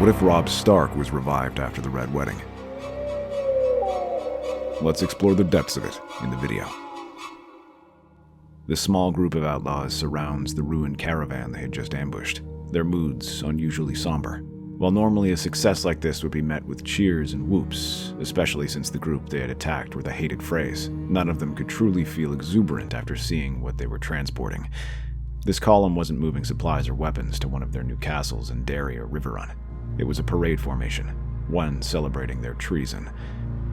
What if Robb Stark was revived after the Red Wedding? Let's explore the depths of it in the video. The small group of outlaws surrounds the ruined caravan they had just ambushed, their moods unusually somber. While normally a success like this would be met with cheers and whoops, especially since the group they had attacked were the hated Freys, none of them could truly feel exuberant after seeing what they were transporting. This column wasn't moving supplies or weapons to one of their new castles in Darry or Riverrun. It was a parade formation, one celebrating their treason.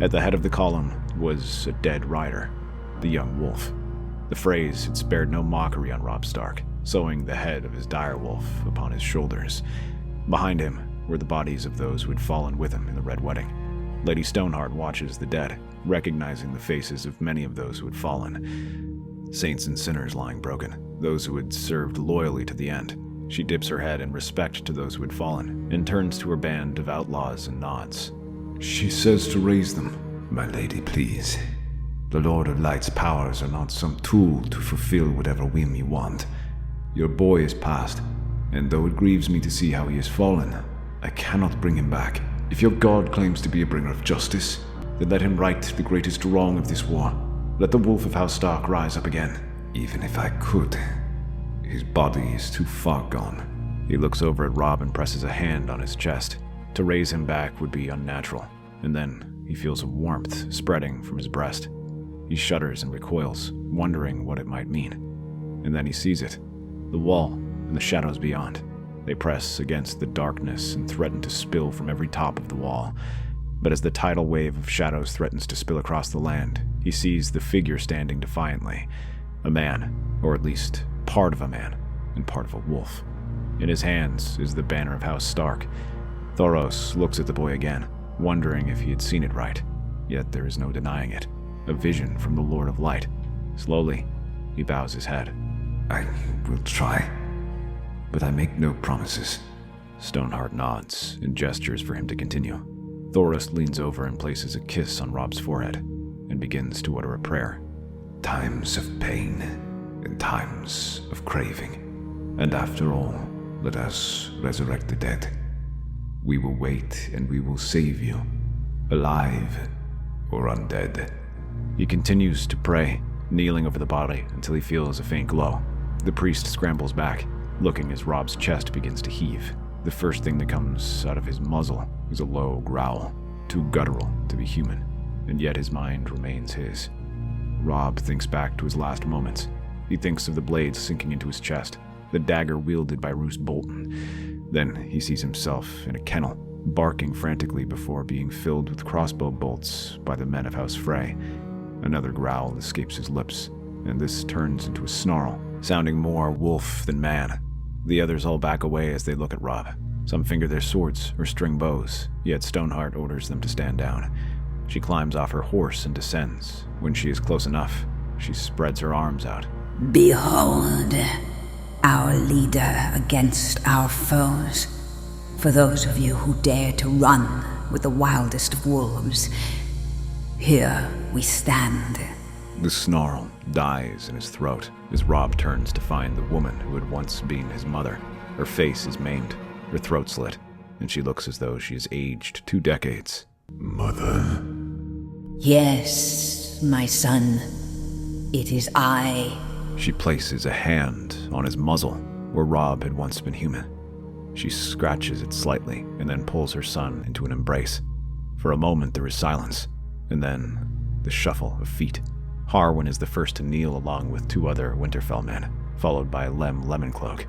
At the head of the column was a dead rider, the young wolf. The Freys had spared no mockery on Robb Stark, sewing the head of his direwolf upon his shoulders. Behind him were the bodies of those who had fallen with him in the Red Wedding. Lady Stoneheart watches the dead, recognizing the faces of many of those who had fallen. Saints and sinners lying broken, those who had served loyally to the end. She dips her head in respect to those who had fallen, and turns to her band of outlaws and nods. She says to raise them. My lady, please. The Lord of Light's powers are not some tool to fulfill whatever whim you want. Your boy is past, and though it grieves me to see how he has fallen, I cannot bring him back. If your God claims to be a bringer of justice, then let him right the greatest wrong of this war. Let the wolf of House Stark rise up again. Even if I could, his body is too far gone. He looks over at Robb and presses a hand on his chest. To raise him back would be unnatural, and then he feels a warmth spreading from his breast. He shudders and recoils, wondering what it might mean. And then he sees it, the wall and the shadows beyond. They press against the darkness and threaten to spill from every top of the wall. But as the tidal wave of shadows threatens to spill across the land, he sees the figure standing defiantly. A man, or at least part of a man, and part of a wolf. In his hands is the banner of House Stark. Theorist looks at the boy again, wondering if he had seen it right. Yet there is no denying it. A vision from the Lord of Light. Slowly, he bows his head. I will try, but I make no promises. Stoneheart nods and gestures for him to continue. Theorist leans over and places a kiss on Robb's forehead and begins to utter a prayer. Times of pain and times of craving, and after all, let us resurrect the dead. We will wait and we will save you, alive or undead. He continues to pray, kneeling over the body until he feels a faint glow. The priest scrambles back, looking as Robb's chest begins to heave. The first thing that comes out of his muzzle is a low growl, too guttural to be human, and yet his mind remains his. Robb thinks back to his last moments. He thinks of the blades sinking into his chest, the dagger wielded by Roose Bolton. Then he sees himself in a kennel, barking frantically before being filled with crossbow bolts by the men of House Frey. Another growl escapes his lips, and this turns into a snarl, sounding more wolf than man. The others all back away as they look at Robb. Some finger their swords or string bows, yet Stoneheart orders them to stand down. She climbs off her horse and descends. When she is close enough, she spreads her arms out. Behold, our leader against our foes. For those of you who dare to run with the wildest of wolves, here we stand. The snarl dies in his throat as Robb turns to find the woman who had once been his mother. Her face is maimed, her throat slit, and she looks as though she has aged 2 decades. Mother? Yes, my son. It is I. She places a hand on his muzzle, where Robb had once been human. She scratches it slightly and then pulls her son into an embrace. For a moment there is silence, and then the shuffle of feet. Harwin is the first to kneel along with 2 other Winterfell men, followed by Lem Lemoncloak,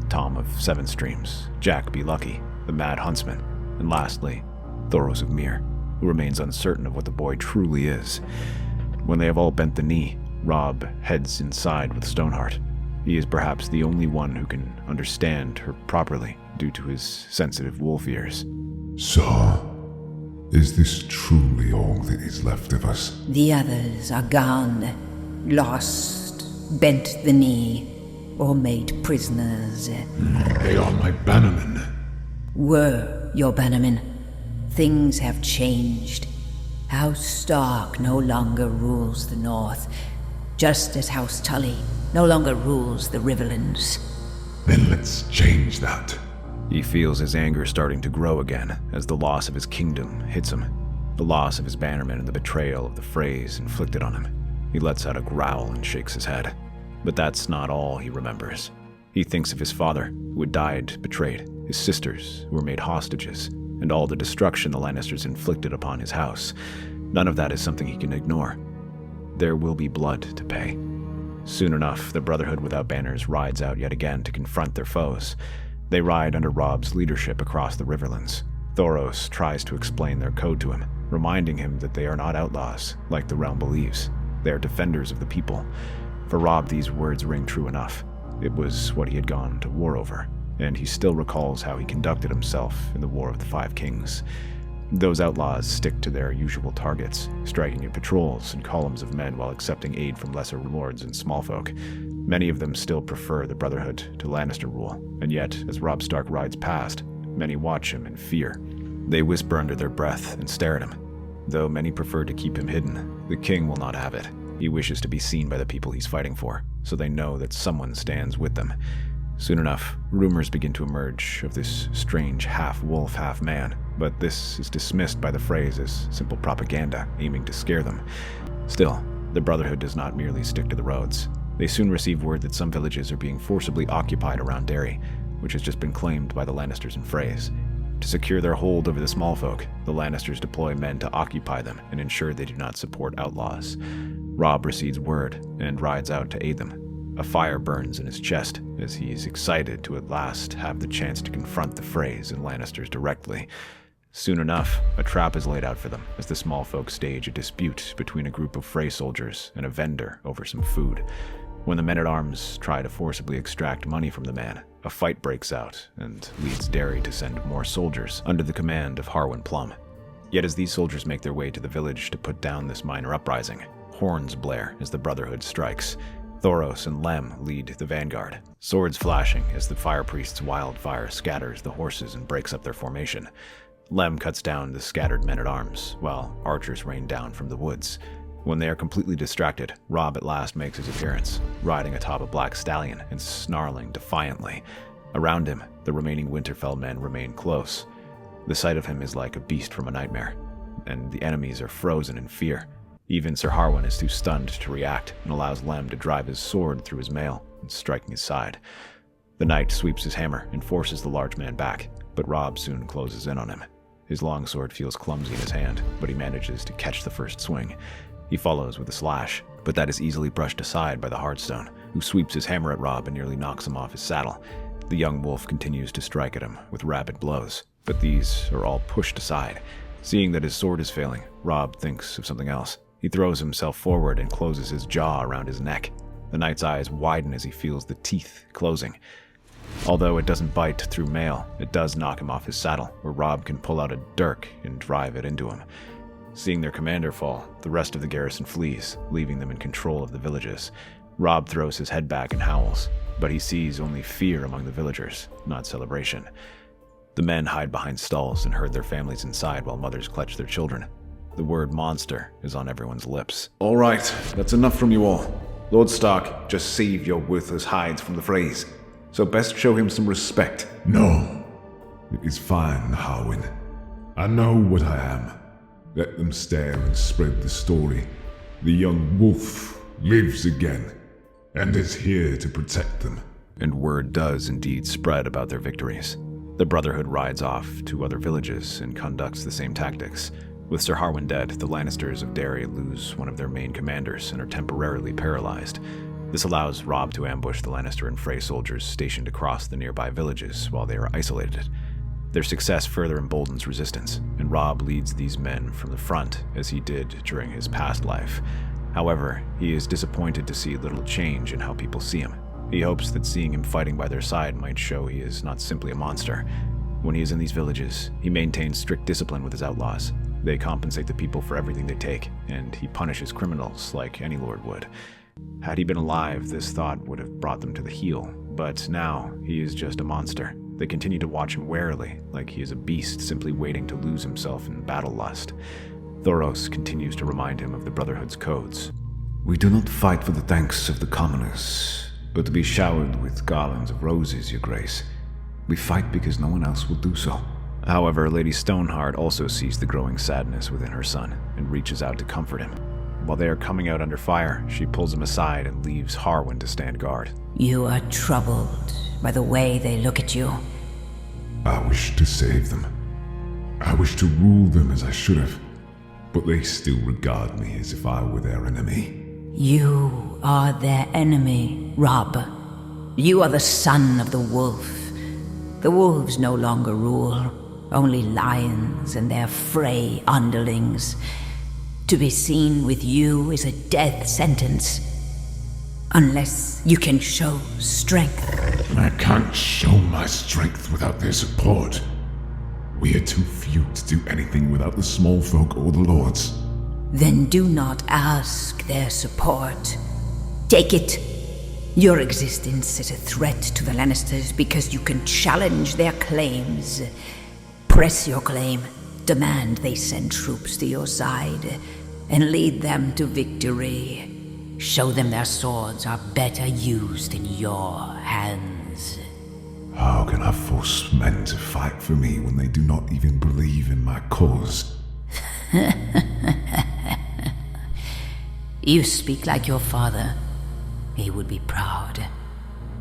Tom of Seven Streams, Jack Be Lucky, the Mad Huntsman, and lastly, Thoros of Myr, who remains uncertain of what the boy truly is. When they have all bent the knee, Robb heads inside with Stoneheart. He is perhaps the only one who can understand her properly due to his sensitive wolf ears. So, is this truly all that is left of us? The others are gone, lost, bent the knee, or made prisoners. They are my bannermen. Were your bannermen. Things have changed. House Stark no longer rules the North, just as House Tully no longer rules the Riverlands. Then let's change that. He feels his anger starting to grow again as the loss of his kingdom hits him. The loss of his bannermen and the betrayal of the Freys inflicted on him. He lets out a growl and shakes his head. But that's not all he remembers. He thinks of his father, who had died betrayed, his sisters, who were made hostages, and all the destruction the Lannisters inflicted upon his house. None of that is something he can ignore. There will be blood to pay. Soon enough, the Brotherhood without banners rides out yet again to confront their foes. They ride under Robb's leadership across the Riverlands. Theorist tries to explain their code to him, reminding him that they are not outlaws, like the realm believes. They are defenders of the people. For Robb, these words ring true enough. It was what he had gone to war over, and he still recalls how he conducted himself in the War of the Five Kings. Those outlaws stick to their usual targets, striking in patrols and columns of men while accepting aid from lesser lords and small folk. Many of them still prefer the Brotherhood to Lannister rule, and yet, as Robb Stark rides past, many watch him in fear. They whisper under their breath and stare at him. Though many prefer to keep him hidden, the king will not have it. He wishes to be seen by the people he's fighting for, so they know that someone stands with them. Soon enough, rumors begin to emerge of this strange half-wolf, half-man, but this is dismissed by the Freys as simple propaganda, aiming to scare them. Still, the Brotherhood does not merely stick to the roads. They soon receive word that some villages are being forcibly occupied around Darry, which has just been claimed by the Lannisters and Freys. To secure their hold over the small folk, the Lannisters deploy men to occupy them and ensure they do not support outlaws. Robb receives word and rides out to aid them. A fire burns in his chest as he is excited to at last have the chance to confront the Freys and Lannisters directly. Soon enough, a trap is laid out for them as the small folk stage a dispute between a group of Frey soldiers and a vendor over some food. When the men-at-arms try to forcibly extract money from the man, a fight breaks out and leads Darry to send more soldiers under the command of Harwin Plum. Yet as these soldiers make their way to the village to put down this minor uprising, horns blare as the Brotherhood strikes. Thoros and Lem lead the vanguard, swords flashing as the fire priest's wildfire scatters the horses and breaks up their formation. Lem cuts down the scattered men-at-arms, while archers rain down from the woods. When they are completely distracted, Robb at last makes his appearance, riding atop a black stallion and snarling defiantly. Around him, the remaining Winterfell men remain close. The sight of him is like a beast from a nightmare, and the enemies are frozen in fear. Even Sir Harwin is too stunned to react and allows Lem to drive his sword through his mail and striking his side. The knight sweeps his hammer and forces the large man back, but Robb soon closes in on him. His longsword feels clumsy in his hand, but he manages to catch the first swing. He follows with a slash, but that is easily brushed aside by the Heartstone, who sweeps his hammer at Robb and nearly knocks him off his saddle. The young wolf continues to strike at him with rapid blows, but these are all pushed aside. Seeing that his sword is failing, Robb thinks of something else. He throws himself forward and closes his jaw around his neck. The knight's eyes widen as he feels the teeth closing. Although it doesn't bite through mail, it does knock him off his saddle, where Robb can pull out a dirk and drive it into him. Seeing their commander fall, the rest of the garrison flees, leaving them in control of the villages. Robb throws his head back and howls, but he sees only fear among the villagers, not celebration. The men hide behind stalls and herd their families inside while mothers clutch their children. The word monster is on everyone's lips. All right, that's enough from you all. Lord Stark just saved your worthless hides from the Freys, so best show him some respect. No, it is fine, Harwin. I know what I am. Let them stare and spread the story. The young wolf lives again, and is here to protect them. And word does indeed spread about their victories. The Brotherhood rides off to other villages and conducts the same tactics. With Sir Harwin dead, the Lannisters of Darry lose one of their main commanders and are temporarily paralyzed. This allows Robb to ambush the Lannister and Frey soldiers stationed across the nearby villages while they are isolated. Their success further emboldens resistance, and Robb leads these men from the front as he did during his past life. However, he is disappointed to see little change in how people see him. He hopes that seeing him fighting by their side might show he is not simply a monster. When he is in these villages, he maintains strict discipline with his outlaws. They compensate the people for everything they take, and he punishes criminals like any lord would. Had he been alive, this thought would have brought them to the heel, but now he is just a monster. They continue to watch him warily, like he is a beast simply waiting to lose himself in battle lust. Thoros continues to remind him of the Brotherhood's codes. We do not fight for the thanks of the commoners, but to be showered with garlands of roses, your grace. We fight because no one else will do so. However, Lady Stoneheart also sees the growing sadness within her son and reaches out to comfort him. While they are coming out under fire, she pulls him aside and leaves Harwin to stand guard. You are troubled by the way they look at you. I wish to save them. I wish to rule them as I should have, but they still regard me as if I were their enemy. You are their enemy, Robb. You are the son of the wolf. The wolves no longer rule, only lions and their Frey underlings. To be seen with you is a death sentence. Unless you can show strength. I can't show my strength without their support. We are too few to do anything without the small folk or the lords. Then do not ask their support. Take it. Your existence is a threat to the Lannisters because you can challenge their claims. Press your claim. Demand they send troops to your side and lead them to victory. Show them their swords are better used in your hands. How can I force men to fight for me when they do not even believe in my cause? You speak like your father. He would be proud.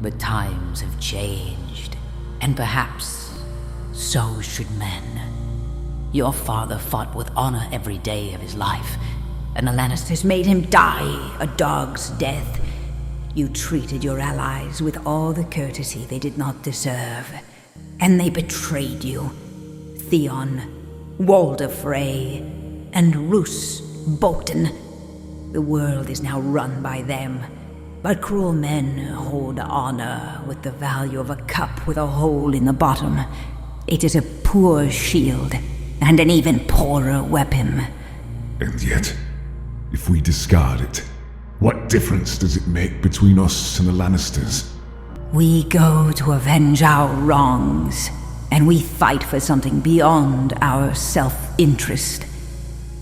But times have changed, and perhaps so should men. Your father fought with honor every day of his life, and the Lannisters made him die a dog's death. You treated your allies with all the courtesy they did not deserve, and they betrayed you. Theon, Walder Frey, and Roose Bolton. The world is now run by them, but cruel men hold honor with the value of a cup with a hole in the bottom. It is a poor shield, and an even poorer weapon. And yet, if we discard it, what difference does it make between us and the Lannisters? We go to avenge our wrongs, and we fight for something beyond our self-interest.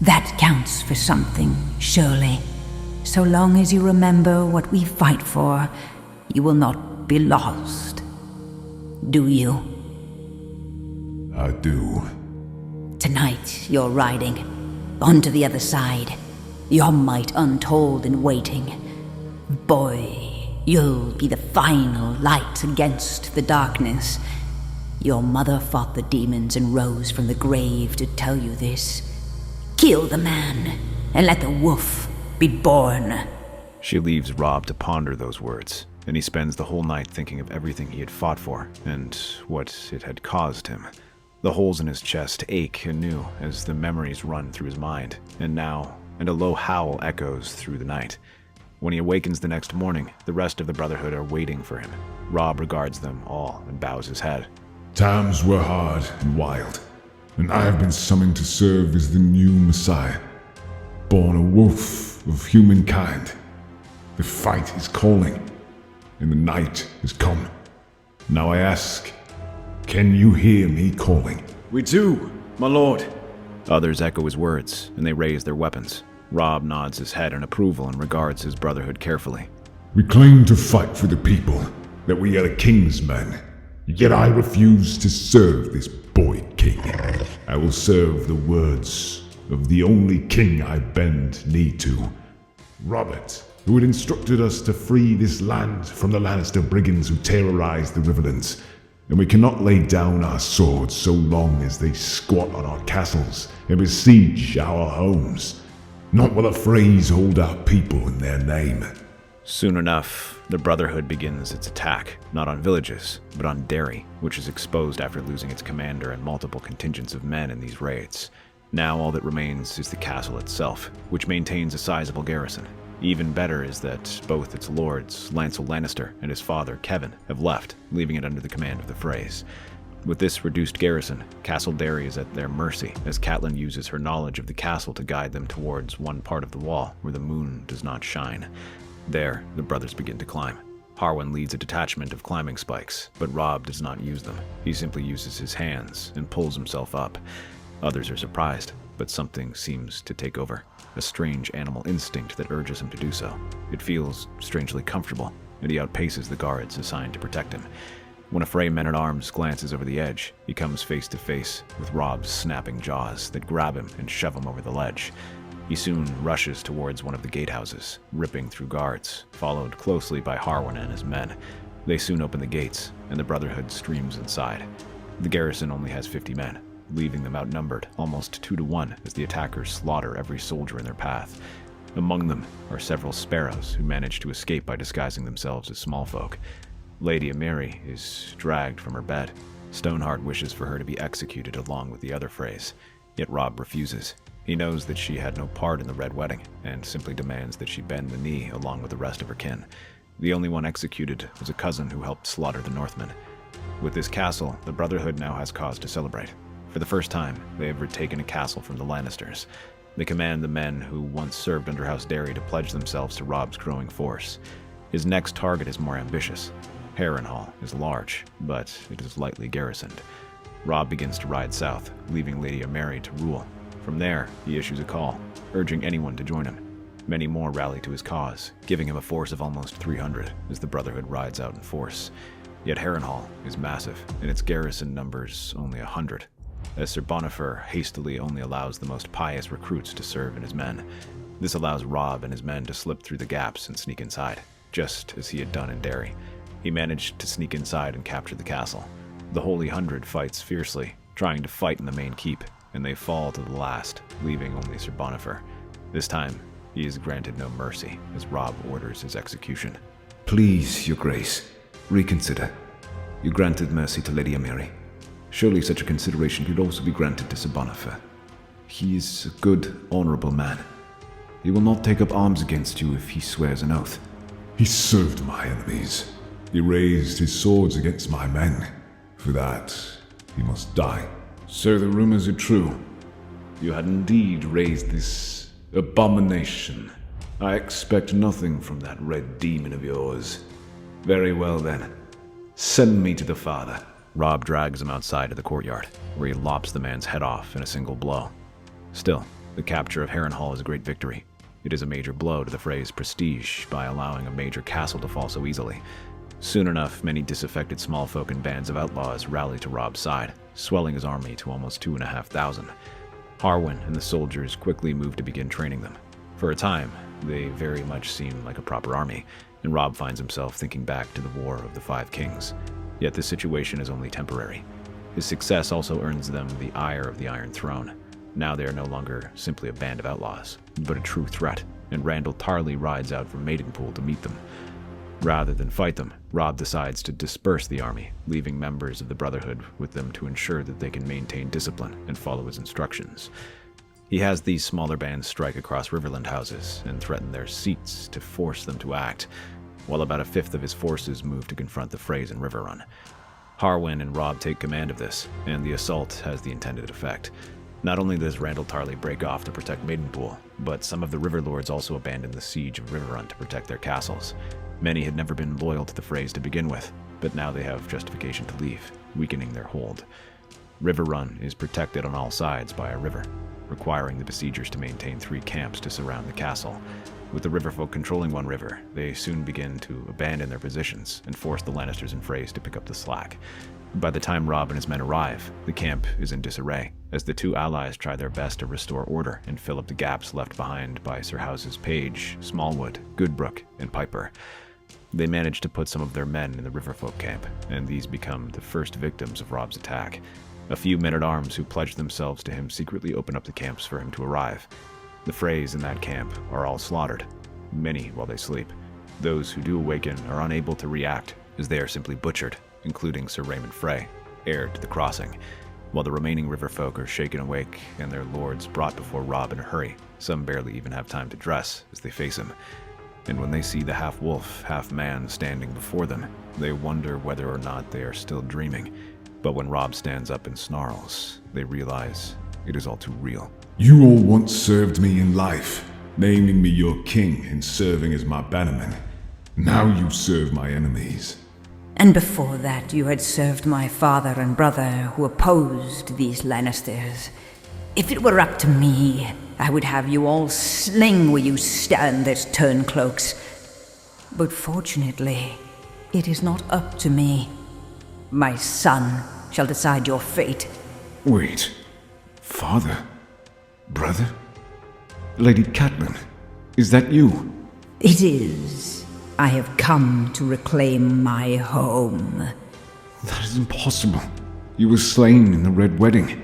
That counts for something, surely. So long as you remember what we fight for, you will not be lost. Do you? I do. Tonight, you're riding onto the other side, your might untold and waiting. Boy, you'll be the final light against the darkness. Your mother fought the demons and rose from the grave to tell you this. Kill the man, and let the wolf be born. She leaves Robb to ponder those words, and he spends the whole night thinking of everything he had fought for, and what it had caused him. The holes in his chest ache anew as the memories run through his mind, and a low howl echoes through the night. When he awakens the next morning, the rest of the Brotherhood are waiting for him. Robb regards them all and bows his head. Times were hard and wild, and I have been summoned to serve as the new Messiah, born a wolf of humankind. The fight is calling, and the night has come. Now I ask, can you hear me calling? "We do, my lord." Others echo his words, and they raise their weapons. Robb nods his head in approval and regards his Brotherhood carefully. We claim to fight for the people, that we are the king's men. Yet I refuse to serve this boy king. I will serve the words of the only king I bend knee to. Robert, who had instructed us to free this land from the Lannister brigands who terrorize the Riverlands. And we cannot lay down our swords so long as they squat on our castles and besiege our homes. Not while the Freys hold our people in their name. Soon enough, the Brotherhood begins its attack, not on villages, but on Darry, which is exposed after losing its commander and multiple contingents of men in these raids. Now all that remains is the castle itself, which maintains a sizable garrison. Even better is that both its lords, Lancel Lannister and his father, Kevan, have left, leaving it under the command of the Freys. With this reduced garrison, Castle Darry is at their mercy, as Catelyn uses her knowledge of the castle to guide them towards one part of the wall where the moon does not shine. There, the brothers begin to climb. Harwin leads a detachment of climbing spikes, but Robb does not use them. He simply uses his hands and pulls himself up. Others are surprised, but something seems to take over. A strange animal instinct that urges him to do so. It feels strangely comfortable, and he outpaces the guards assigned to protect him. When a Frey man-at-arms glances over the edge, he comes face to face with Robb's snapping jaws that grab him and shove him over the ledge. He soon rushes towards one of the gatehouses, ripping through guards, followed closely by Harwin and his men. They soon open the gates, and the Brotherhood streams inside. The garrison only has 50 men, leaving them outnumbered almost 2 to 1 as the attackers slaughter every soldier in their path. Among them are several sparrows who manage to escape by disguising themselves as small folk. Lady Amiri is dragged from her bed. Stoneheart wishes for her to be executed along with the other Freys, yet Robb refuses. He knows that she had no part in the Red Wedding, and simply demands that she bend the knee along with the rest of her kin. The only one executed was a cousin who helped slaughter the Northmen. With this castle, the Brotherhood now has cause to celebrate. For the first time, they have retaken a castle from the Lannisters. They command the men who once served under House Darry to pledge themselves to Robb's growing force. His next target is more ambitious. Harrenhal is large, but it is lightly garrisoned. Robb begins to ride south, leaving Lady Amiri to rule. From there, he issues a call, urging anyone to join him. Many more rally to his cause, giving him a force of almost 300 as the Brotherhood rides out in force. Yet Harrenhal is massive, and its garrison numbers only 100. As Sir Bonifer hastily only allows the most pious recruits to serve in his men. This allows Robb and his men to slip through the gaps and sneak inside, just as he had done in Darry. He managed to sneak inside and capture the castle. The Holy 100 fights fiercely, trying to fight in the main keep, and they fall to the last, leaving only Sir Bonifer. This time, he is granted no mercy, as Robb orders his execution. Please, Your Grace, reconsider. You granted mercy to Lady Amiri. Surely such a consideration could also be granted to Sir Bonifer. He is a good, honorable man. He will not take up arms against you if he swears an oath. He served my enemies. He raised his swords against my men. For that, he must die. Sir, the rumors are true. You had indeed raised this abomination. I expect nothing from that red demon of yours. Very well then. Send me to the father. Robb drags him outside of the courtyard, where he lops the man's head off in a single blow. Still, the capture of Harrenhal is a great victory. It is a major blow to the Freys' prestige by allowing a major castle to fall so easily. Soon enough, many disaffected smallfolk and bands of outlaws rally to Robb's side, swelling his army to almost 2,500. Harwin and the soldiers quickly move to begin training them. For a time, they very much seem like a proper army, and Robb finds himself thinking back to the War of the Five Kings. Yet this situation is only temporary. His success also earns them the ire of the Iron Throne. Now they are no longer simply a band of outlaws, but a true threat, and Randall Tarley rides out from Maidenpool to meet them. Rather than fight them, Robb decides to disperse the army, leaving members of the Brotherhood with them to ensure that they can maintain discipline and follow his instructions. He has these smaller bands strike across Riverland houses and threaten their seats to force them to act, while about a fifth of his forces move to confront the Freys in Riverrun. Harwin and Robb take command of this, and the assault has the intended effect. Not only does Randall Tarley break off to protect Maidenpool, but some of the Riverlords also abandon the siege of Riverrun to protect their castles. Many had never been loyal to the Freys to begin with, but now they have justification to leave, weakening their hold. Riverrun is protected on all sides by a river, requiring the besiegers to maintain 3 camps to surround the castle. With the riverfolk controlling one river, they soon begin to abandon their positions and force the Lannisters and Freys to pick up the slack. By the time Robb and his men arrive, the camp is in disarray, as the 2 allies try their best to restore order and fill up the gaps left behind by Sir Houses Page, Smallwood, Goodbrook, and Piper. They manage to put some of their men in the riverfolk camp, and these become the first victims of Robb's attack. A few men-at-arms who pledge themselves to him secretly open up the camps for him to arrive. The Freys in that camp are all slaughtered, many while they sleep. Those who do awaken are unable to react, as they are simply butchered, including Sir Raymond Frey, heir to the crossing. While the remaining riverfolk are shaken awake and their lords brought before Robb in a hurry, some barely even have time to dress as they face him. And when they see the half-wolf, half-man standing before them, they wonder whether or not they are still dreaming. But when Robb stands up and snarls, they realize it is all too real. You all once served me in life, naming me your king and serving as my bannerman. Now you serve my enemies. And before that, you had served my father and brother who opposed these Lannisters. If it were up to me, I would have you all sling where you stand as turncloaks. But fortunately, it is not up to me. My son shall decide your fate. Wait. Father? Brother? Lady Catelyn, is that you? It is. I have come to reclaim my home. That is impossible. You were slain in the Red Wedding.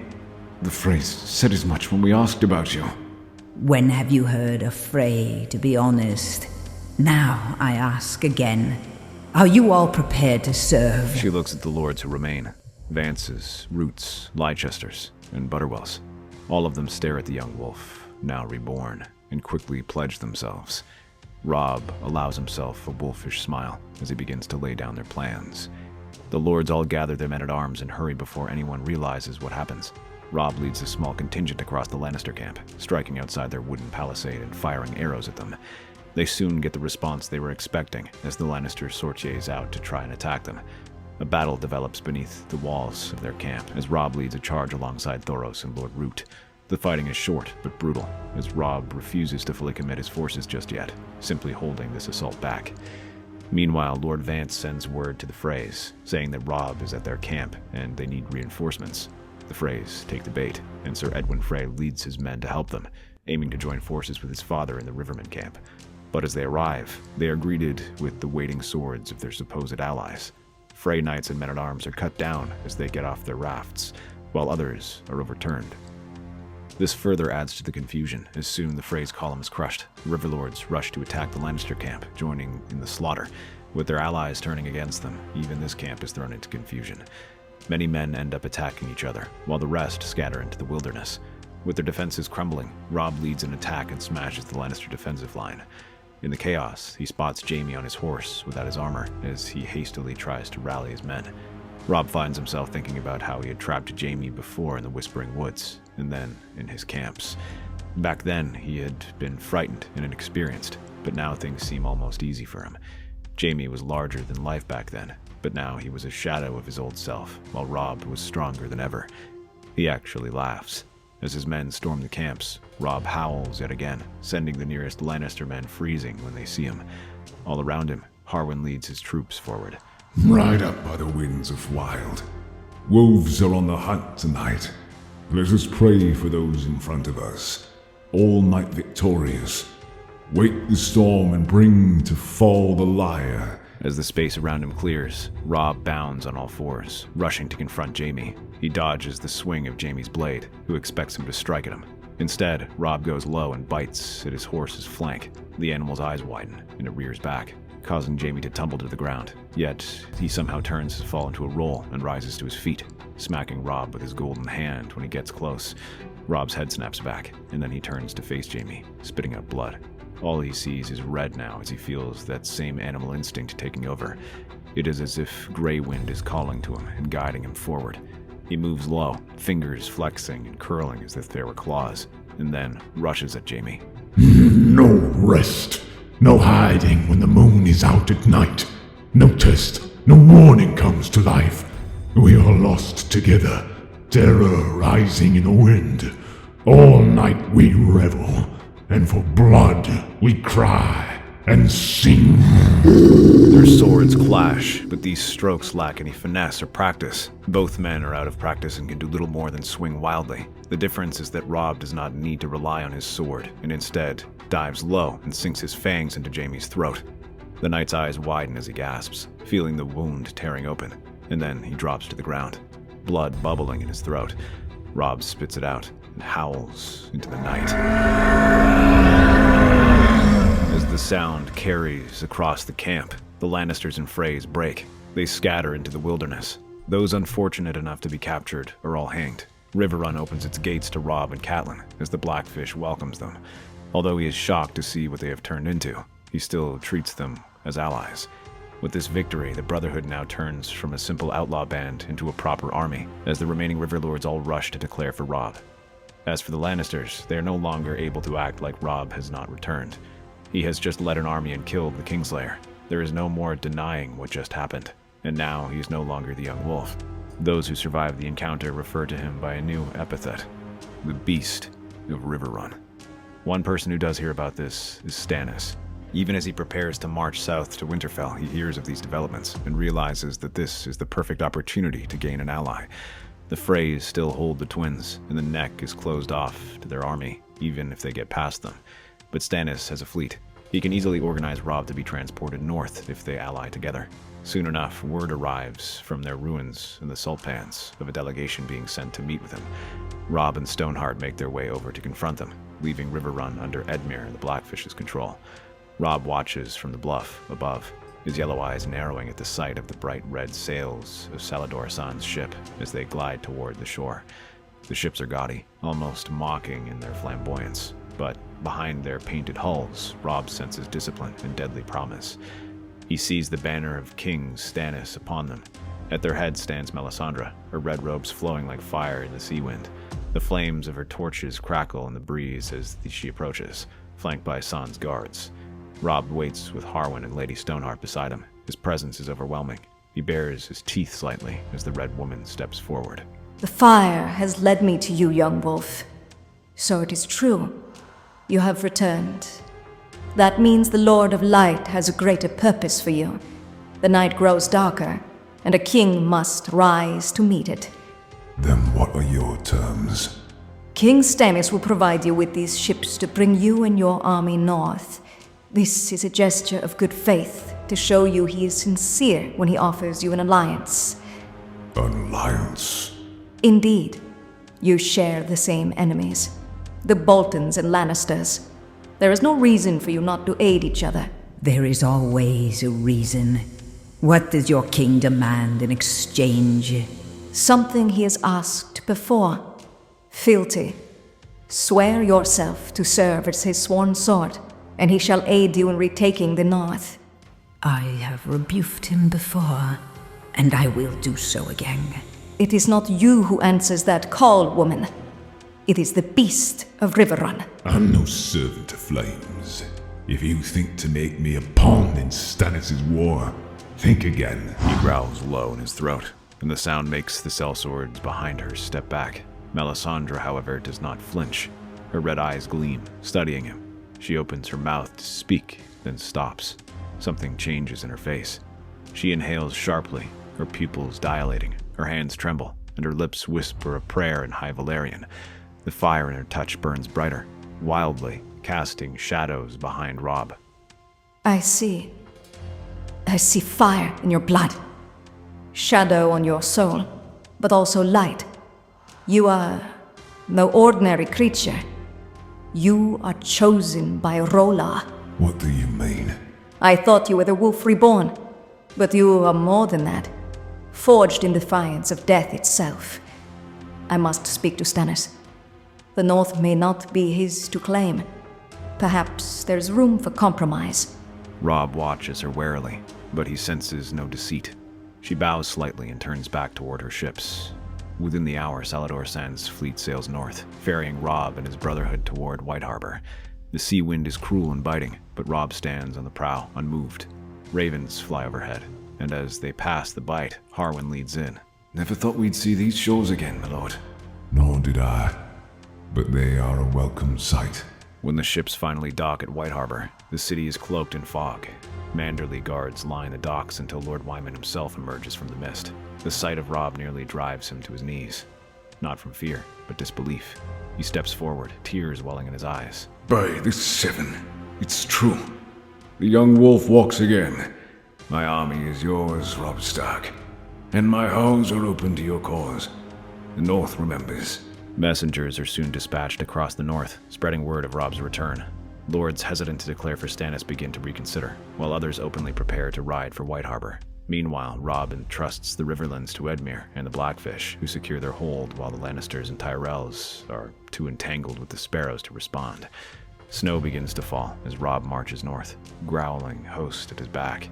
The Freys said as much when we asked about you. When have you heard of Frey, to be honest? Now I ask again. Are you all prepared to serve? She looks at the lords who remain. Vances, Roots, Leicesters, and Butterwells. All of them stare at the young wolf, now reborn, and quickly pledge themselves. Robb allows himself a wolfish smile as he begins to lay down their plans. The lords all gather their men-at-arms and hurry before anyone realizes what happens. Robb leads a small contingent across the Lannister camp, striking outside their wooden palisade and firing arrows at them. They soon get the response they were expecting as the Lannister sorties out to try and attack them. A battle develops beneath the walls of their camp as Robb leads a charge alongside Thoros and Lord Root. The fighting is short but brutal, as Robb refuses to fully commit his forces just yet, simply holding this assault back. Meanwhile, Lord Vance sends word to the Freys, saying that Robb is at their camp and they need reinforcements. The Freys take the bait, and Sir Edwin Frey leads his men to help them, aiming to join forces with his father in the Riverrun camp. But as they arrive, they are greeted with the waiting swords of their supposed allies. Frey knights and men-at-arms are cut down as they get off their rafts, while others are overturned. This further adds to the confusion, as soon the Freys' column is crushed. The Riverlords rush to attack the Lannister camp, joining in the slaughter. With their allies turning against them, even this camp is thrown into confusion. Many men end up attacking each other, while the rest scatter into the wilderness. With their defenses crumbling, Robb leads an attack and smashes the Lannister defensive line. In the chaos, he spots Jaime on his horse without his armor, as he hastily tries to rally his men. Robb finds himself thinking about how he had trapped Jaime before in the Whispering Woods, and then in his camps. Back then, he had been frightened and inexperienced, but now things seem almost easy for him. Jaime was larger than life back then, but now he was a shadow of his old self, while Robb was stronger than ever. He actually laughs. As his men storm the camps, Robb howls yet again, sending the nearest Lannister men freezing when they see him. All around him, Harwin leads his troops forward. Ride up by the winds of wild. Wolves are on the hunt tonight. Let us pray for those in front of us, all might victorious. Wake the storm and bring to fall the liar. As the space around him clears, Robb bounds on all fours, rushing to confront Jaime. He dodges the swing of Jaime's blade, who expects him to strike at him. Instead, Robb goes low and bites at his horse's flank. The animal's eyes widen, and it rears back, causing Jaime to tumble to the ground. Yet, he somehow turns his fall into a roll and rises to his feet, smacking Robb with his golden hand when he gets close. Robb's head snaps back, and then he turns to face Jaime, spitting out blood. All he sees is red now as he feels that same animal instinct taking over. It is as if Grey Wind is calling to him and guiding him forward. He moves low, fingers flexing and curling as if they were claws, and then rushes at Jaime. No rest, no hiding when the moon is out at night. No test, no warning comes to life. We are lost together, terror rising in the wind. All night we revel, and for blood we cry and sing. Their swords clash, but these strokes lack any finesse or practice. Both men are out of practice and can do little more than swing wildly. The difference is that Robb does not need to rely on his sword, and instead dives low and sinks his fangs into Jaime's throat. The knight's eyes widen as he gasps, feeling the wound tearing open, and then he drops to the ground, blood bubbling in his throat. Robb spits it out and howls into the night. As the sound carries across the camp, the Lannisters and Freys break. They scatter into the wilderness. Those unfortunate enough to be captured are all hanged. Riverrun opens its gates to Robb and Catelyn as the Blackfish welcomes them. Although he is shocked to see what they have turned into, he still treats them as allies. With this victory, the Brotherhood now turns from a simple outlaw band into a proper army, as the remaining Riverlords all rush to declare for Robb. As for the Lannisters, they are no longer able to act like Robb has not returned. He has just led an army and killed the Kingslayer. There is no more denying what just happened, and now he is no longer the young wolf. Those who survived the encounter refer to him by a new epithet, the Beast of Riverrun. One person who does hear about this is Stannis. Even as he prepares to march south to Winterfell, he hears of these developments and realizes that this is the perfect opportunity to gain an ally. The Freys still hold the twins, and the neck is closed off to their army, even if they get past them. But Stannis has a fleet. He can easily organize Robb to be transported north if they ally together. Soon enough, word arrives from their ruins in the salt pans of a delegation being sent to meet with him. Robb and Stoneheart make their way over to confront them, leaving Riverrun under Edmure and the Blackfish's control. Robb watches from the bluff above, his yellow eyes narrowing at the sight of the bright red sails of Salador San's ship as they glide toward the shore. The ships are gaudy, almost mocking in their flamboyance, but behind their painted hulls, Robb senses discipline and deadly promise. He sees the banner of King Stannis upon them. At their head stands Melisandre, her red robes flowing like fire in the sea wind. The flames of her torches crackle in the breeze as she approaches, flanked by San's guards. Robb waits with Harwin and Lady Stoneheart beside him. His presence is overwhelming. He bares his teeth slightly as the red woman steps forward. The fire has led me to you, young wolf. So it is true. You have returned. That means the Lord of Light has a greater purpose for you. The night grows darker, and a king must rise to meet it. Then what are your terms? King Stannis will provide you with these ships to bring you and your army north. This is a gesture of good faith to show you he is sincere when he offers you an alliance. An alliance? Indeed. You share the same enemies. The Boltons and Lannisters. There is no reason for you not to aid each other. There is always a reason. What does your king demand in exchange? Something he has asked before. Fealty. Swear yourself to serve as his sworn sword, and he shall aid you in retaking the north. I have rebuked him before, and I will do so again. It is not you who answers that call, woman. It is the beast of Riverrun. I'm no servant to flames. If you think to make me a pawn in Stannis' war, think again. He growls low in his throat, and the sound makes the sellswords behind her step back. Melisandre, however, does not flinch. Her red eyes gleam, studying him. She opens her mouth to speak, then stops. Something changes in her face. She inhales sharply, her pupils dilating, her hands tremble, and her lips whisper a prayer in High Valyrian. The fire in her touch burns brighter, wildly, casting shadows behind Robb. I see fire in your blood. Shadow on your soul, but also light. You are no ordinary creature. You are chosen by Rolla. What do you mean? I thought you were the wolf reborn, but you are more than that. Forged in defiance of death itself. I must speak to Stannis. The North may not be his to claim. Perhaps there's room for compromise. Robb watches her warily, but he senses no deceit. She bows slightly and turns back toward her ships. Within the hour, Salador San's fleet sails north, ferrying Robb and his brotherhood toward White Harbor. The sea wind is cruel and biting, but Robb stands on the prow, unmoved. Ravens fly overhead, and as they pass the bite, Harwin leads in. Never thought we'd see these shores again, my lord. Nor did I. But they are a welcome sight. When the ships finally dock at White Harbor, the city is cloaked in fog. Manderly guards line the docks until Lord Wyman himself emerges from the mist. The sight of Robb nearly drives him to his knees. Not from fear, but disbelief. He steps forward, tears welling in his eyes. By the seven, it's true. The young wolf walks again. My army is yours, Robb Stark, and my halls are open to your cause. The North remembers. Messengers are soon dispatched across the north, spreading word of Robb's return. Lords hesitant to declare for Stannis begin to reconsider, while others openly prepare to ride for White Harbor. Meanwhile, Robb entrusts the Riverlands to Edmure and the Blackfish, who secure their hold while the Lannisters and Tyrells are too entangled with the Sparrows to respond. Snow begins to fall as Robb marches north, growling host at his back.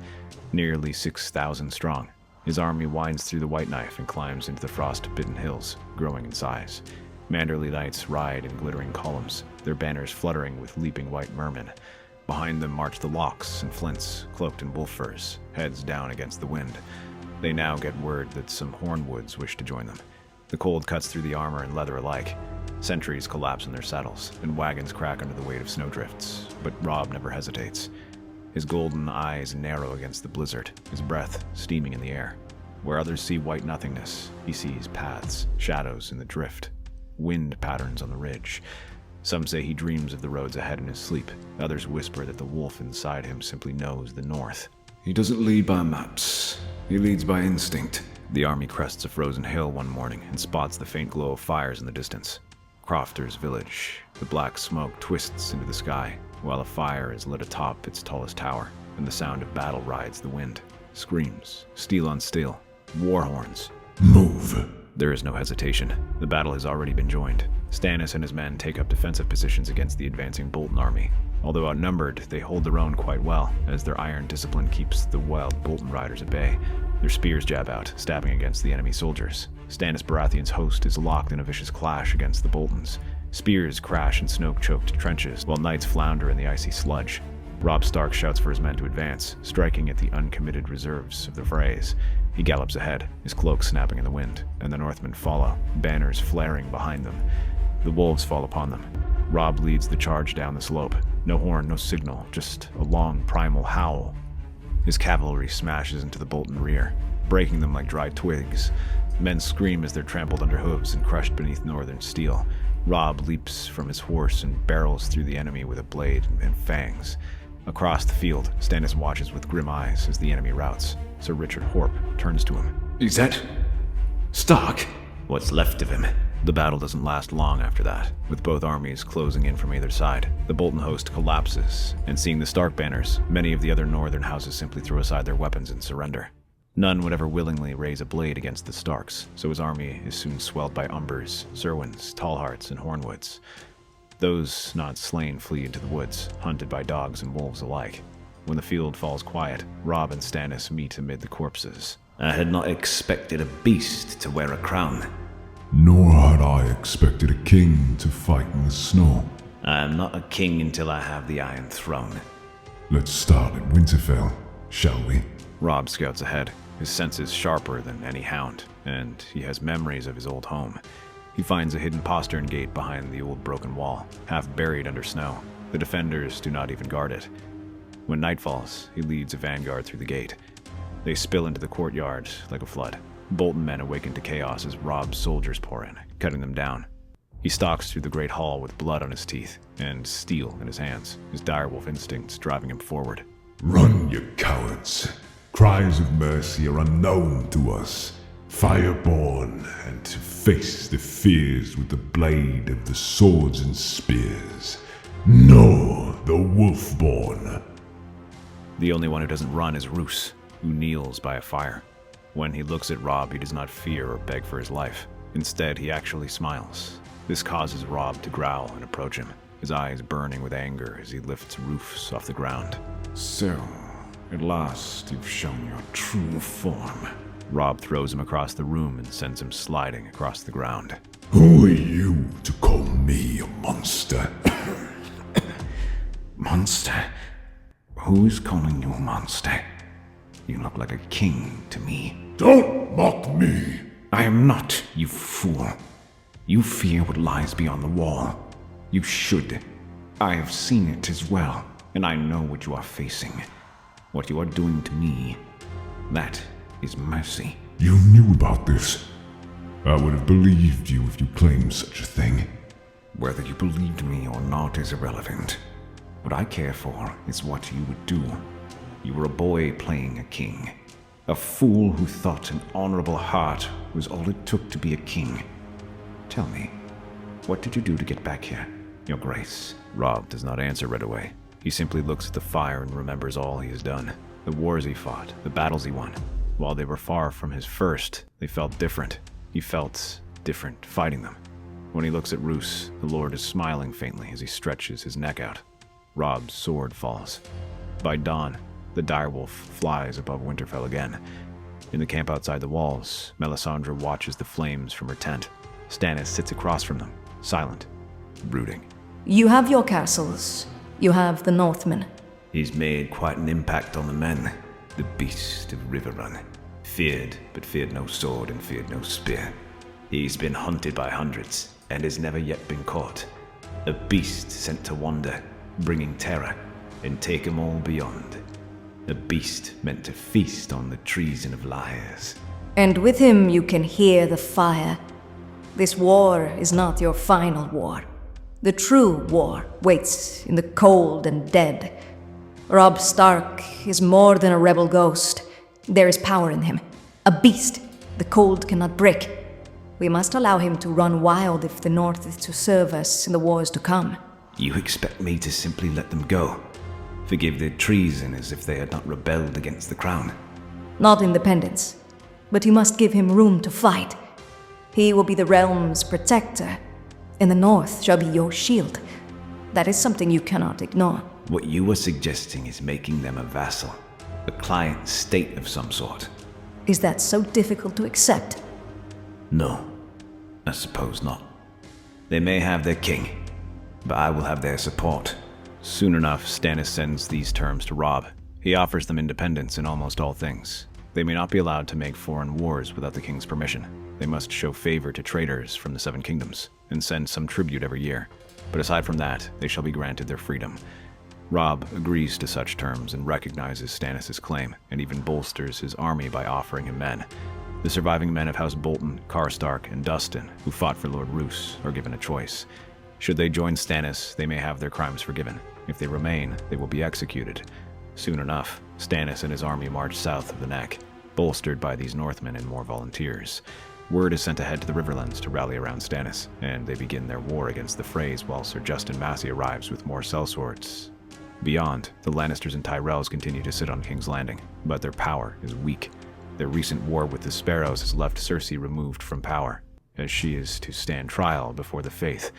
Nearly 6,000 strong, his army winds through the White Knife and climbs into the frost-bitten hills, growing in size. Manderly knights ride in glittering columns, their banners fluttering with leaping white mermen. Behind them march the Locks and Flints, cloaked in wolf furs, heads down against the wind. They now get word that some Hornwoods wish to join them. The cold cuts through the armor and leather alike. Sentries collapse in their saddles, and wagons crack under the weight of snowdrifts, but Robb never hesitates. his golden eyes narrow against the blizzard, his breath steaming in the air. Where others see white nothingness, he sees paths, shadows in the drift, wind patterns on the ridge. Some say he dreams of the roads ahead in his sleep. Others whisper that the wolf inside him simply knows the north. He doesn't lead by maps. He leads by instinct. The army crests a frozen hill one morning and spots the faint glow of fires in the distance. Crofter's village. The black smoke twists into the sky, while a fire is lit atop its tallest tower, and the sound of battle rides the wind. Screams, steel on steel, war horns. Move. There is no hesitation. The battle has already been joined. Stannis and his men take up defensive positions against the advancing Bolton army. Although outnumbered, they hold their own quite well, as their iron discipline keeps the wild Bolton riders at bay. Their spears jab out, stabbing against the enemy soldiers. Stannis Baratheon's host is locked in a vicious clash against the Boltons. Spears crash in snow-choked trenches, while knights flounder in the icy sludge. Robb Stark shouts for his men to advance, striking at the uncommitted reserves of the Freys. He gallops ahead, his cloak snapping in the wind, and the Northmen follow, banners flaring behind them. The wolves fall upon them. Robb leads the charge down the slope. No horn, no signal, just a long primal howl. His cavalry smashes into the Bolton rear, breaking them like dry twigs. Men scream as they're trampled under hooves and crushed beneath northern steel. Robb leaps from his horse and barrels through the enemy with a blade and fangs. Across the field, Stannis watches with grim eyes as the enemy routs. Sir Richard Horp turns to him. Is that Stark? What's left of him. The battle doesn't last long after that, with both armies closing in from either side. The Bolton host collapses, and seeing the Stark banners, many of the other northern houses simply throw aside their weapons and surrender. None would ever willingly raise a blade against the Starks, so his army is soon swelled by Umbers, Serwins, Tallhearts, and Hornwoods. Those not slain flee into the woods, hunted by dogs and wolves alike. When the field falls quiet, Robb and Stannis meet amid the corpses. I had not expected a beast to wear a crown. Nor had I expected a king to fight in the snow. I am not a king until I have the Iron Throne. Let's start at Winterfell, shall we? Robb scouts ahead, his senses sharper than any hound, and he has memories of his old home. He finds a hidden postern gate behind the old broken wall, half buried under snow. The defenders do not even guard it. When night falls, he leads a vanguard through the gate. They spill into the courtyard like a flood. Bolton men awaken to chaos as Robb's soldiers pour in, cutting them down. He stalks through the great hall with blood on his teeth and steel in his hands, his direwolf instincts driving him forward. Run, you cowards! Cries of mercy are unknown to us. Fireborn, and to face the fears with the blade of the swords and spears. No, the Wolfborn. The only one who doesn't run is Roose, who kneels by a fire. When he looks at Robb, he does not fear or beg for his life. Instead, he actually smiles. This causes Robb to growl and approach him, his eyes burning with anger as he lifts Roose off the ground. So, at last you've shown your true form. Robb throws him across the room and sends him sliding across the ground. Who are you to call me a monster? Monster? Who's calling you a monster? You look like a king to me. Don't mock me! I am not, you fool. You fear what lies beyond the wall. You should. I have seen it as well, and I know what you are facing. What you are doing to me. That is mercy. You knew about this. I would have believed you if you claimed such a thing. Whether you believed me or not is irrelevant. What I care for is what you would do. You were a boy playing a king. A fool who thought an honorable heart was all it took to be a king. Tell me, what did you do to get back here, Your Grace? Robb does not answer right away. He simply looks at the fire and remembers all he has done. The wars he fought, the battles he won. While they were far from his first, they felt different. He felt different fighting them. When he looks at Roose, the Lord is smiling faintly as he stretches his neck out. Robb's sword falls. By dawn, the direwolf flies above Winterfell again. In the camp outside the walls, Melisandre watches the flames from her tent. Stannis sits across from them, silent, brooding. You have your castles. You have the Northmen. He's made quite an impact on the men. The beast of Riverrun. Feared, but feared no sword and feared no spear. He's been hunted by hundreds, and has never yet been caught. A beast sent to wander, bringing terror. and take 'em all beyond. A beast meant to feast on the treason of liars. And with him you can hear the fire. This war is not your final war. The true war waits in the cold and dead. Robb Stark is more than a rebel ghost. There is power in him. A beast the cold cannot break. We must allow him to run wild if the North is to serve us in the wars to come. You expect me to simply let them go? Forgive their treason as if they had not rebelled against the crown? Not independence, but you must give him room to fight. He will be the realm's protector, and the North shall be your shield. That is something you cannot ignore. What you are suggesting is making them a vassal, a client state of some sort. Is that so difficult to accept? No, I suppose not. They may have their king, but I will have their support. Soon enough, Stannis sends these terms to Robb. He offers them independence in almost all things. They may not be allowed to make foreign wars without the king's permission. They must show favor to traders from the Seven Kingdoms and send some tribute every year. But aside from that, they shall be granted their freedom. Robb agrees to such terms and recognizes Stannis' claim, and even bolsters his army by offering him men. The surviving men of House Bolton, Karstark, and Dustin, who fought for Lord Roose, are given a choice. Should they join Stannis, they may have their crimes forgiven. If they remain, they will be executed. Soon enough, Stannis and his army march south of the Neck, bolstered by these Northmen and more volunteers. Word is sent ahead to the Riverlands to rally around Stannis, and they begin their war against the Freys while Sir Justin Massey arrives with more sellswords. Beyond, the Lannisters and Tyrells continue to sit on King's Landing, but their power is weak. Their recent war with the Sparrows has left Cersei removed from power, as she is to stand trial before the Faith.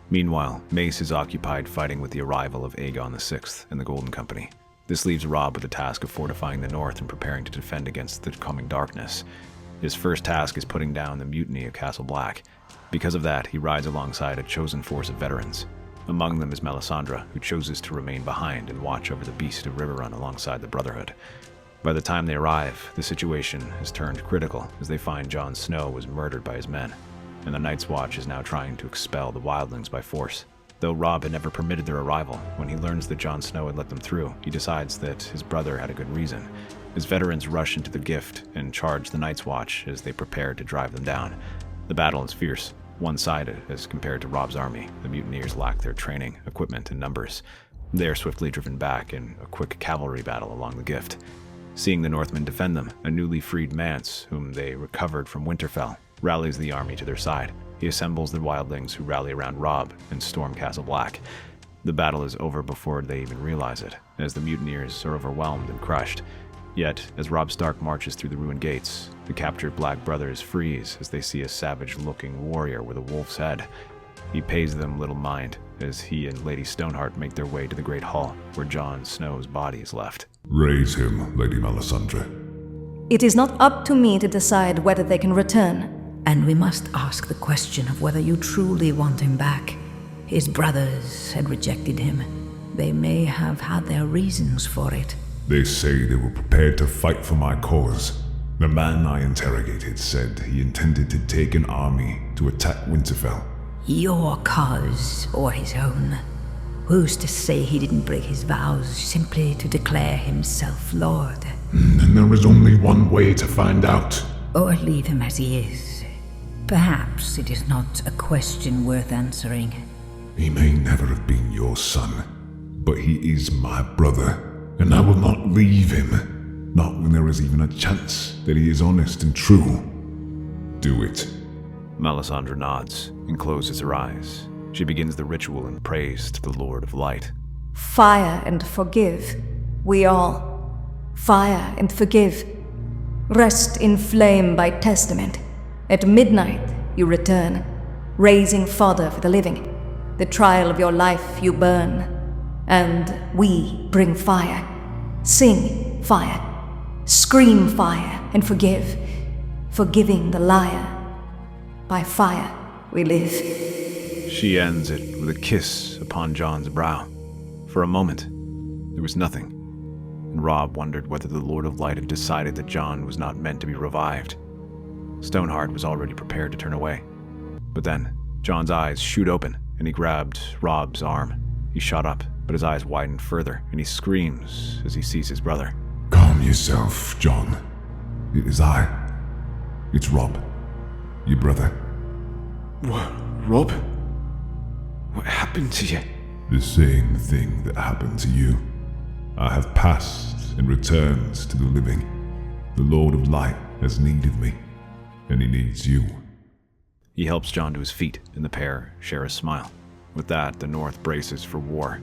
Meanwhile, Mace is occupied fighting with the arrival of Aegon VI and the Golden Company. This leaves Robb with the task of fortifying the North and preparing to defend against the coming darkness. His first task is putting down the mutiny of Castle Black. Because of that, he rides alongside a chosen force of veterans. Among them is Melisandre, who chooses to remain behind and watch over the beast of Riverrun alongside the Brotherhood. By the time they arrive, the situation has turned critical as they find Jon Snow was murdered by his men, and the Night's Watch is now trying to expel the wildlings by force. Though Robb had never permitted their arrival, when he learns that Jon Snow had let them through, he decides that his brother had a good reason. His veterans rush into the Gift and charge the Night's Watch as they prepare to drive them down. The battle is fierce, one-sided as compared to Robb's army. The mutineers lack their training, equipment, and numbers. They are swiftly driven back in a quick cavalry battle along the Gift. Seeing the Northmen defend them, a newly freed Mance, whom they recovered from Winterfell, rallies the army to their side. He assembles the wildlings who rally around Robb and storm Castle Black. The battle is over before they even realize it, as the mutineers are overwhelmed and crushed. Yet, as Robb Stark marches through the ruined gates, the captured Black brothers freeze as they see a savage-looking warrior with a wolf's head. He pays them little mind, as he and Lady Stoneheart make their way to the Great Hall, where Jon Snow's body is left. Raise him, Lady Melisandre. It is not up to me to decide whether they can return. And we must ask the question of whether you truly want him back. His brothers had rejected him. They may have had their reasons for it. They say they were prepared to fight for my cause. The man I interrogated said he intended to take an army to attack Winterfell. Your cause or his own? Who's to say he didn't break his vows simply to declare himself Lord? And there is only one way to find out. Or leave him as he is. Perhaps it is not a question worth answering. He may never have been your son, but he is my brother, and I will not leave him, not when there is even a chance that he is honest and true. Do it. Melisandre nods and closes her eyes. She begins the ritual and prays to the Lord of Light. Fire and forgive. We all. Fire and forgive. Rest in flame by testament. At midnight you return, raising fodder for the living. The trial of your life you burn, and we bring fire. Sing fire, scream fire, and forgive. Forgiving the liar. By fire we live. She ends it with a kiss upon Jon's brow. For a moment, there was nothing, and Robb wondered whether the Lord of Light had decided that Jon was not meant to be revived. Stoneheart was already prepared to turn away. But then, Jon's eyes shoot open, and he grabbed Robb's arm. He shot up, but his eyes widen further, and he screams as he sees his brother. Calm yourself, John. It is I. It's Robb, your brother. What, Robb? What happened to you? The same thing that happened to you. I have passed and returned to the living. The Lord of Light has need of me, and he needs you. He helps John to his feet, and the pair share a smile. With that, the North braces for war.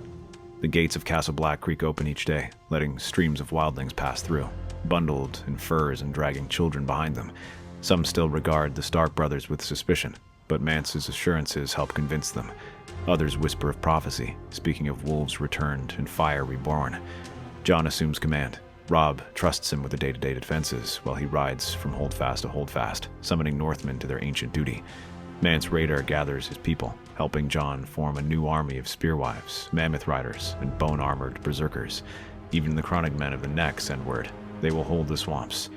The gates of Castle Black creak open each day, letting streams of wildlings pass through, bundled in furs and dragging children behind them. Some still regard the Stark brothers with suspicion, but Mance's assurances help convince them. Others whisper of prophecy, speaking of wolves returned and fire reborn. John assumes command. Robb trusts him with the day-to-day defenses, while he rides from holdfast to holdfast, summoning Northmen to their ancient duty. Mance Rayder gathers his people, helping John form a new army of spearwives, mammoth riders, and bone-armored berserkers. Even the chronic men of the Neck send word. They will hold the swamps.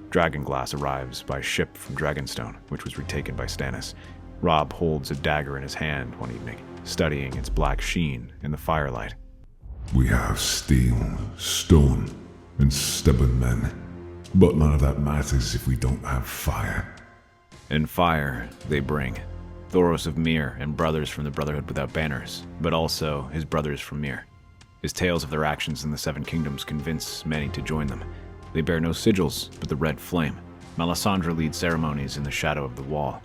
Dragonglass arrives by ship from Dragonstone, which was retaken by Stannis. Robb holds a dagger in his hand one evening, studying its black sheen in the firelight. We have steel, stone, and stubborn men, but none of that matters if we don't have fire. And fire they bring. Thoros of Myr and brothers from the Brotherhood Without Banners, but also his brothers from Myr. His tales of their actions in the Seven Kingdoms convince many to join them. They bear no sigils, but the red flame. Melisandre leads ceremonies in the shadow of the wall.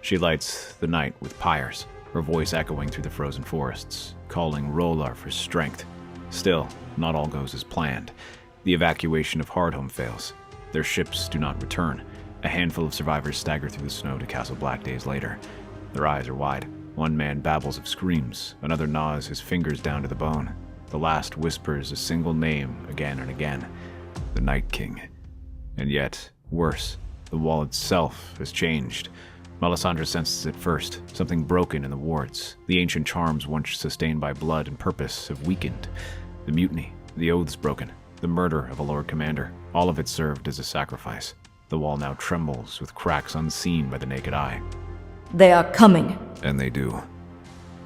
She lights the night with pyres, her voice echoing through the frozen forests, calling R'hllor for strength. Still, not all goes as planned. The evacuation of Hardhome fails. Their ships do not return. A handful of survivors stagger through the snow to Castle Black days later. Their eyes are wide. One man babbles of screams, another gnaws his fingers down to the bone. The last whispers a single name again and again. The Night King. And yet, worse, the wall itself has changed. Melisandre senses it first, something broken in the wards. The ancient charms once sustained by blood and purpose have weakened. The mutiny, the oaths broken, the murder of a Lord Commander, all of it served as a sacrifice. The wall now trembles with cracks unseen by the naked eye. They are coming. And they do.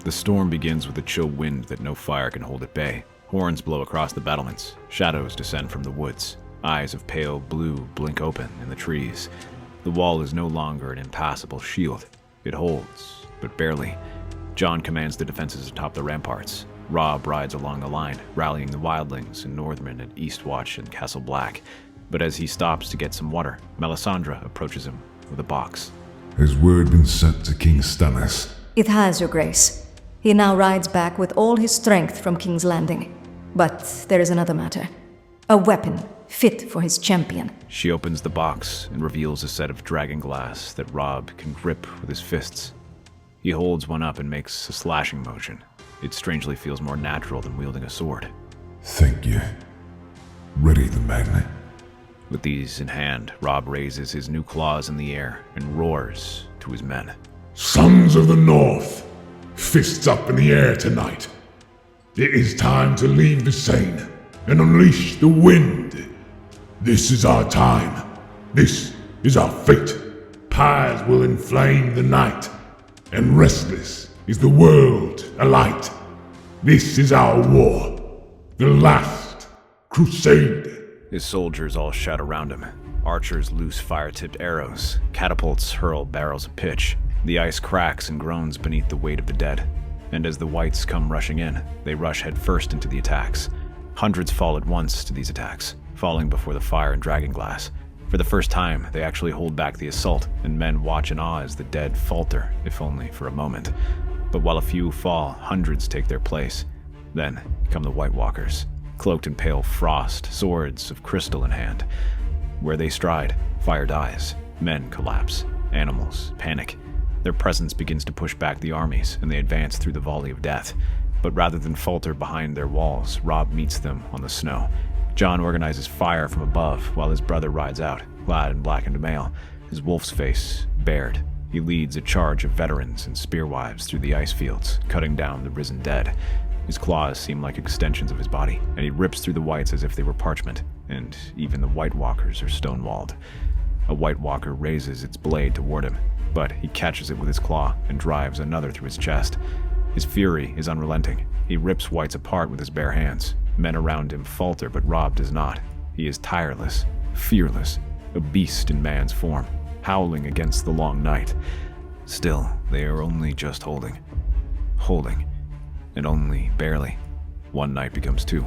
The storm begins with a chill wind that no fire can hold at bay. Horns blow across the battlements. Shadows descend from the woods. Eyes of pale blue blink open in the trees. The wall is no longer an impassable shield. It holds, but barely. John commands the defenses atop the ramparts. Robb rides along the line, rallying the wildlings and Northmen at Eastwatch and Castle Black. But as he stops to get some water, Melisandre approaches him with a box. Has word been sent to King Stannis? It has, Your Grace. He now rides back with all his strength from King's Landing. But there is another matter. A weapon fit for his champion. She opens the box and reveals a set of dragonglass that Robb can grip with his fists. He holds one up and makes a slashing motion. It strangely feels more natural than wielding a sword. Thank you. Ready the men. With these in hand, Robb raises his new claws in the air and roars to his men. Sons of the North, fists up in the air tonight. It is time to leave the Seine and unleash the wind. This is our time. This is our fate. Pyres will inflame the night, and restless is the world alight. This is our war, the last crusade. His soldiers all shout around him. Archers loose fire-tipped arrows. Catapults hurl barrels of pitch. The ice cracks and groans beneath the weight of the dead. And as the whites come rushing in, they rush headfirst into the attacks. Hundreds fall at once to these attacks, falling before the fire and dragonglass. For the first time, they actually hold back the assault, and men watch in awe as the dead falter, if only for a moment. But while a few fall, hundreds take their place. Then come the White Walkers, cloaked in pale frost, swords of crystal in hand. Where they stride, fire dies, men collapse, animals panic. Their presence begins to push back the armies, and they advance through the volley of death. But rather than falter behind their walls, Robb meets them on the snow. John organizes fire from above, while his brother rides out, clad in blackened mail, his wolf's face bared. He leads a charge of veterans and spearwives through the ice fields, cutting down the risen dead. His claws seem like extensions of his body, and he rips through the whites as if they were parchment, and even the White Walkers are stonewalled. A White Walker raises its blade toward him, but he catches it with his claw and drives another through his chest. His fury is unrelenting. He rips wights apart with his bare hands. Men around him falter, but Robb does not. He is tireless, fearless, a beast in man's form, howling against the long night. Still, they are only just holding, and only barely. One night becomes 2,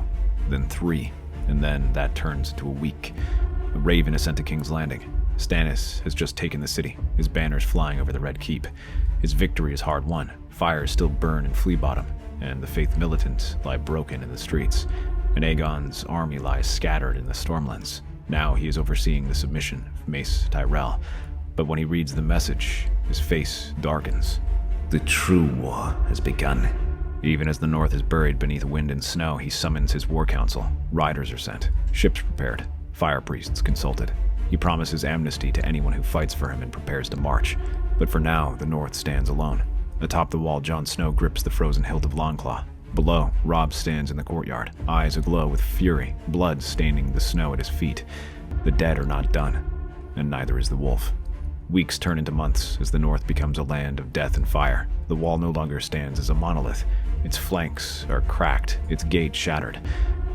then 3, and then that turns into a week. A raven is sent to King's Landing. Stannis has just taken the city, his banners flying over the Red Keep. His victory is hard won. Fires still burn in Flea Bottom, and the Faith Militant lie broken in the streets. And Aegon's army lies scattered in the Stormlands. Now he is overseeing the submission of Mace Tyrell. But when he reads the message, his face darkens. The true war has begun. Even as the North is buried beneath wind and snow, he summons his war council. Riders are sent, ships prepared, fire priests consulted. He promises amnesty to anyone who fights for him and prepares to march. But for now, the North stands alone. Atop the wall, Jon Snow grips the frozen hilt of Longclaw. Below, Robb stands in the courtyard, eyes aglow with fury, blood staining the snow at his feet. The dead are not done, and neither is the wolf. Weeks turn into months as the North becomes a land of death and fire. The wall no longer stands as a monolith. Its flanks are cracked, its gate shattered,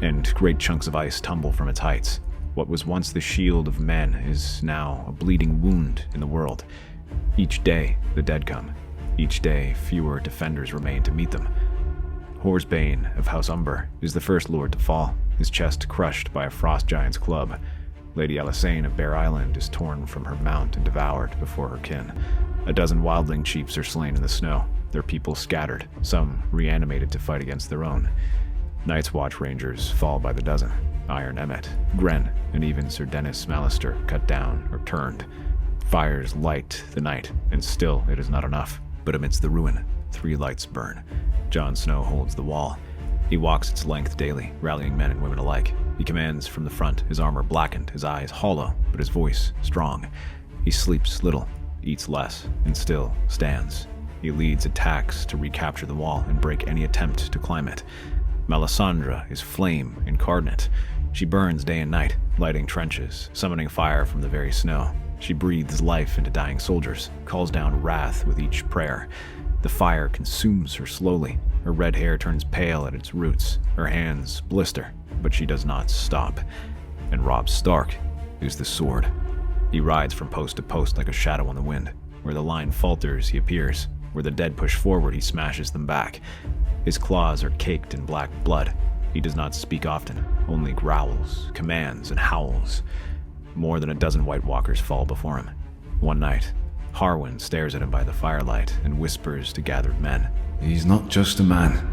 and great chunks of ice tumble from its heights. What was once the shield of men is now a bleeding wound in the world. Each day, the dead come. Each day, fewer defenders remain to meet them. Horsebane of House Umber is the first lord to fall, his chest crushed by a frost giant's club. Lady Alysanne of Bear Island is torn from her mount and devoured before her kin. A dozen wildling chiefs are slain in the snow, their people scattered, some reanimated to fight against their own. Night's Watch Rangers fall by the dozen. Iron Emmet, Gren, and even Sir Dennis Mallister cut down or turned. Fires light the night, and still it is not enough. But amidst the ruin, 3 lights burn. Jon Snow holds the wall. He walks its length daily, rallying men and women alike. He commands from the front, his armor blackened, his eyes hollow, but his voice strong. He sleeps little, eats less, and still stands. He leads attacks to recapture the wall and break any attempt to climb it. Melisandre is flame incarnate. She burns day and night, lighting trenches, summoning fire from the very snow. She breathes life into dying soldiers, calls down wrath with each prayer. The fire consumes her slowly. Her red hair turns pale at its roots. Her hands blister, but she does not stop. And Robb Stark is the sword. He rides from post to post like a shadow on the wind. Where the line falters, he appears. Where the dead push forward, he smashes them back. His claws are caked in black blood. He does not speak often, only growls, commands, and howls. More than a dozen White Walkers fall before him. One night, Harwin stares at him by the firelight and whispers to gathered men. He's not just a man.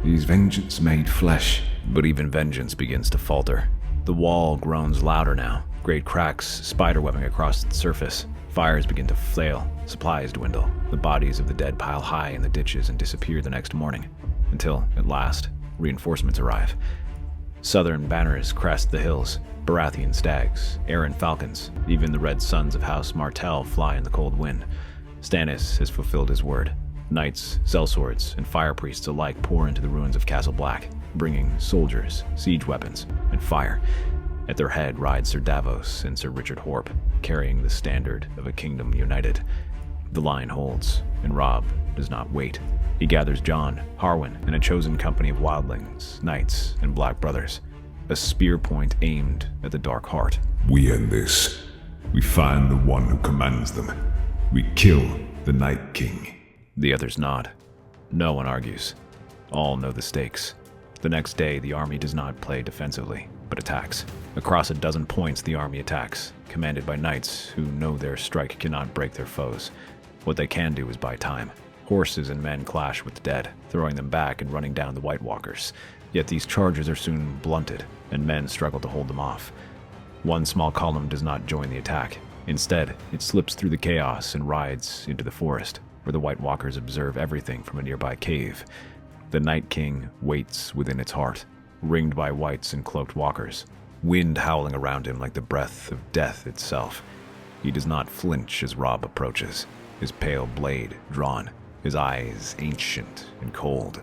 He's vengeance made flesh. But even vengeance begins to falter. The wall groans louder now, great cracks spiderwebbing across its surface. Fires begin to flail, supplies dwindle. The bodies of the dead pile high in the ditches and disappear the next morning. Until, at last, reinforcements arrive. Southern banners crest the hills. Baratheon stags, Arryn falcons, even the red sons of House Martell fly in the cold wind. Stannis has fulfilled his word. Knights, sellswords, and fire priests alike pour into the ruins of Castle Black, bringing soldiers, siege weapons, and fire. At their head ride Sir Davos and Sir Richard Horpe, carrying the standard of a kingdom united. The line holds, and Robb does not wait. He gathers Jon, Harwin, and a chosen company of wildlings, knights, and black brothers. A spear point aimed at the Dark Heart. We end this. We find the one who commands them. We kill the Night King. The others nod. No one argues. All know the stakes. The next day, the army does not play defensively, but attacks. Across a dozen points, the army attacks, commanded by knights who know their strike cannot break their foes. What they can do is buy time. Horses and men clash with the dead, throwing them back and running down the White Walkers. Yet these charges are soon blunted, and men struggle to hold them off. One small column does not join the attack. Instead, it slips through the chaos and rides into the forest, where the White Walkers observe everything from a nearby cave. The Night King waits within its heart, ringed by whites and cloaked walkers, wind howling around him like the breath of death itself. He does not flinch as Robb approaches, his pale blade drawn, his eyes ancient and cold.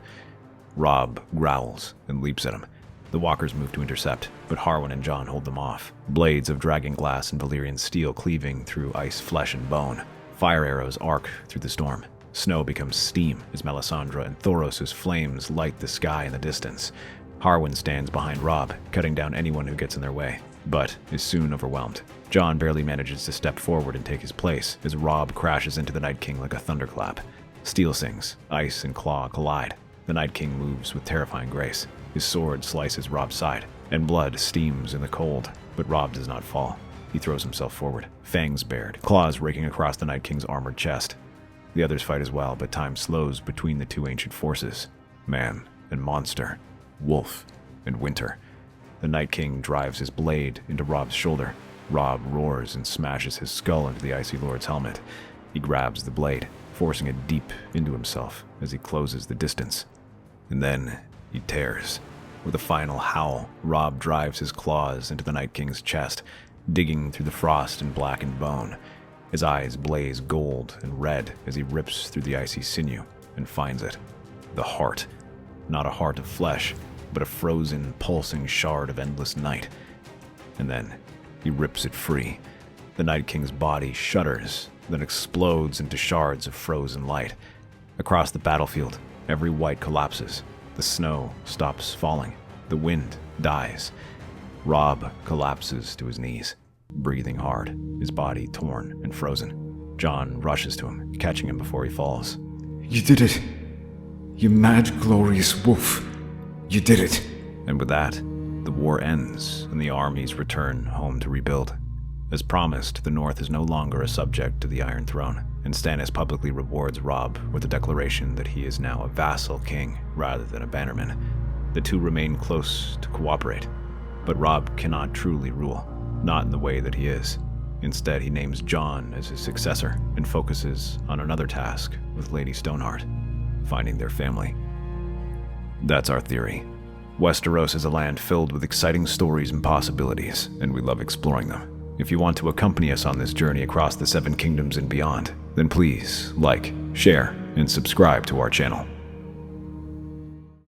Robb growls and leaps at him. The walkers move to intercept, but Harwin and Jon hold them off, blades of dragon glass and Valyrian steel cleaving through ice, flesh, and bone. Fire arrows arc through the storm. Snow becomes steam as Melisandre and Thoros' flames light the sky in the distance. Harwin stands behind Robb, cutting down anyone who gets in their way, but is soon overwhelmed. Jon barely manages to step forward and take his place as Robb crashes into the Night King like a thunderclap. Steel sings, ice and claw collide. The Night King moves with terrifying grace. His sword slices Robb's side, and blood steams in the cold, but Robb does not fall. He throws himself forward, fangs bared, claws raking across the Night King's armored chest. The others fight as well, but time slows between the two ancient forces, man and monster, wolf and winter. The Night King drives his blade into Robb's shoulder. Robb roars and smashes his skull into the Icy Lord's helmet. He grabs the blade, forcing it deep into himself as he closes the distance. And then he tears. With a final howl, Robb drives his claws into the Night King's chest, digging through the frost and blackened bone. His eyes blaze gold and red as he rips through the icy sinew and finds it. The heart. Not a heart of flesh, but a frozen, pulsing shard of endless night. And then he rips it free. The Night King's body shudders, then explodes into shards of frozen light. Across the battlefield, every white collapses. The snow stops falling. The wind dies. Robb collapses to his knees, breathing hard, his body torn and frozen. Jon rushes to him, catching him before he falls. You did it. You mad, glorious wolf. You did it. And with that, the war ends and the armies return home to rebuild. As promised, the North is no longer a subject to the Iron Throne, and Stannis publicly rewards Robb with a declaration that he is now a vassal king rather than a bannerman. The two remain close to cooperate, but Robb cannot truly rule, not in the way that he is. Instead, he names Jon as his successor and focuses on another task with Lady Stoneheart, finding their family. That's our theory. Westeros is a land filled with exciting stories and possibilities, and we love exploring them. If you want to accompany us on this journey across the Seven Kingdoms and beyond, then please like, share, and subscribe to our channel.